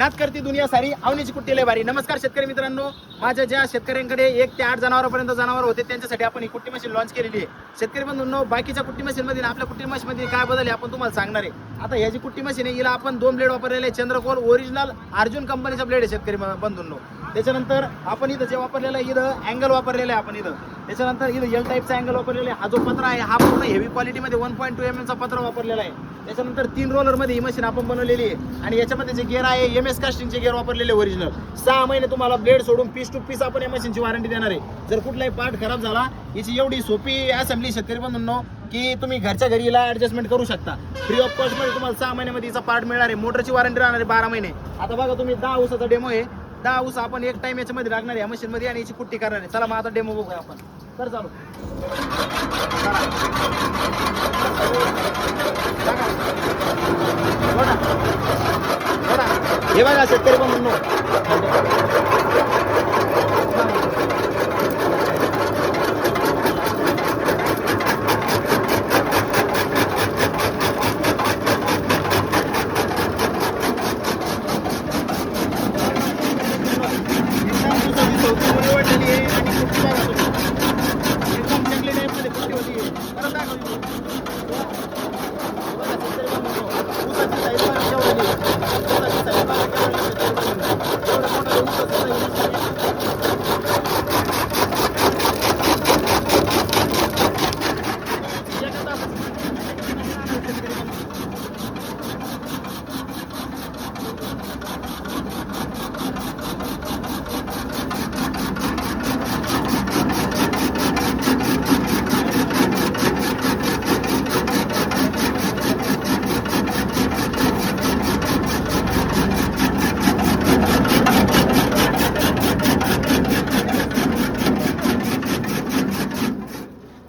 हात करती दुनिया सारी आवनीची कुट्टी लय भारी. नमस्कार शेतकरी मित्रांनो, माझ्या ज्या शेतकऱ्यांकडे 1 ते 8 जनावरांपर्यंत जनावर होते त्यांच्यासाठी आपण ही कुट्टी मशीन लॉन्च केलेली आहे. शेतकरी बंधूंनो, बाकीच्या कुट्टी मशीन मध्ये आपल्या कुट्टी मशीन मध्ये काय बदल आहे आपण तुम्हाला सांगणार आहे. आता ह्याची कुट्टी मशीन आहे, हिला आपण 2 ब्लेड वापरलेले आहे. चंद्रकोर ओरिजिनल अर्जुन कंपनीचा ब्लेड आहे शेतकरी बंधूंनो. त्याच्यानंतर आपण इथं जे वापरलेलं आहे, इथं अँगल वापरलेला आहे आपण इथं. त्याच्यानंतर इथं एल टाईपचा अँगल वापरलेला आहे. हा जो पत्रा आहे हा पूर्ण हेवी क्वालिटीमध्ये 1.2 mm चा पत्रा वापरलेला आहे. त्याच्यानंतर 3 रोलर मध्ये ही मशीन आपण बनवलेली आहे आणि याच्यामध्ये जे गिअर आहे MS कास्टिंगचे गिअर वापरलेले ओरिजिनल. 6 महिने तुम्हाला ब्लेड सोडून पीस टू पीस आपण या मशीनची वॉरंटी देणार आहे. जर कुठलाही पार्ट खराब झाला, याची एवढी सोपी असेंब्ली शेतकरी बंधूंनो की तुम्ही घरच्या घरी हिला ऍडजस्टमेंट करू शकता. फ्री ऑफ कॉस्ट मध्ये तुम्हाला 6 महिन्यामध्ये हिचा पार्ट मिळणार आहे. मोटरची वॉरंटी राहणार आहे 12 महिने. आता बघा तुम्ही 10 ऊसाचा डेमो आहे. 10 ऊस आपण एक टाइम याच्यामध्ये लागणार आहे या मशीन मध्ये आणि याची कुट्टी करणार आहे. चला मग आता डेमो बघूया आपण. तर चालू हे बघा शेतकरी बंधूंनो,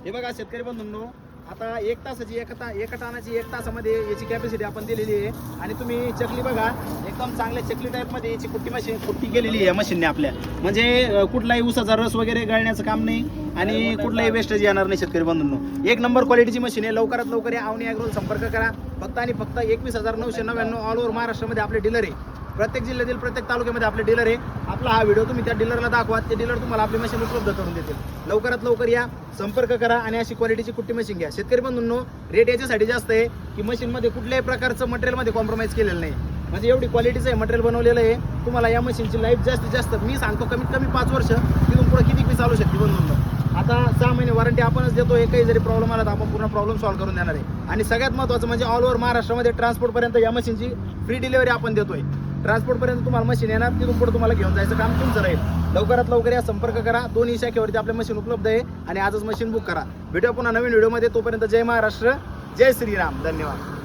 हे बघा शेतकरी बंधूंनो, आता 1 तासाची एका टानाची 1 तासामध्ये याची कॅपॅसिटी आपण दिलेली आहे. आणि तुम्ही चकली बघा, एकदम चांगल्या चकली टाईप मध्ये याची कुट्टी केलेली आहे मशीनने आपल्या. म्हणजे कुठलाही ऊसाचा रस वगैरे गळण्याचं काम नाही आणि कुठलाही वेस्टेज येणार नाही शेतकरी बंधूंनो. 1 नंबर क्वालिटीची मशीन आहे. लवकरात लवकर या आवनी ॲग्रोला संपर्क करा. फक्त आणि फक्त 21,999 ऑल ओव्हर महाराष्ट्रामध्ये आपले डीलर आहे. प्रत्येक जिल्ह्यातील प्रत्येक तालुक्यामध्ये आपले डीलर आहे. आपला हा व्हिडिओ तुम्ही त्या डीलरला दाखवा, ते डीलर तुम्हाला आपली मशीन उपलब्ध करून देतील. लवकरात लवकर या, संपर्क करा आणि अशी क्वालिटीची कुट्टी मशीन घ्या. शेतकरी बंधूंनो, रेट याच्यासाठी जास्त आहे की मशीनमध्ये कुठल्याही प्रकारचं मटेरियलमध्ये कॉम्प्रोमाइज केलेलं नाही. म्हणजे एवढी क्वालिटीचं आहे मटेरियल बनवलेलं आहे. तुम्हाला या मशीनची लाईफ जास्तीत जास्त मी सांगतो कमीत कमी 5 वर्ष, तिथून पुढे किती पी चालू शकते बंधूंनो. आता 6 महिने वॉरंटी आपणच देतो. एकही जरी प्रॉब्लेम आला तर आपण पूर्ण प्रॉब्लेम सॉल्व्ह करून देणार आहे. आणि सगळ्यात महत्त्वाचं म्हणजे ऑल ओव्हर महाराष्ट्रामध्ये ट्रान्सपोर्टपर्यंत या मशीनची फ्री डिलिव्हरी आपण देतोय. ट्रान्सपोर्टपर्यंत तुम्हाला मशीन येणार, तिथून पुढे तुम्हाला घेऊन जायचं काम तुमचं राहील. लवकरात लवकर या, संपर्क करा. 2 शाखेवरती आपल्या मशीन उपलब्ध आहे आणि आजच मशीन बुक करा. भेटूया पुन्हा नवीन व्हिडिओमध्ये. तोपर्यंत जय महाराष्ट्र, जय श्रीराम. धन्यवाद.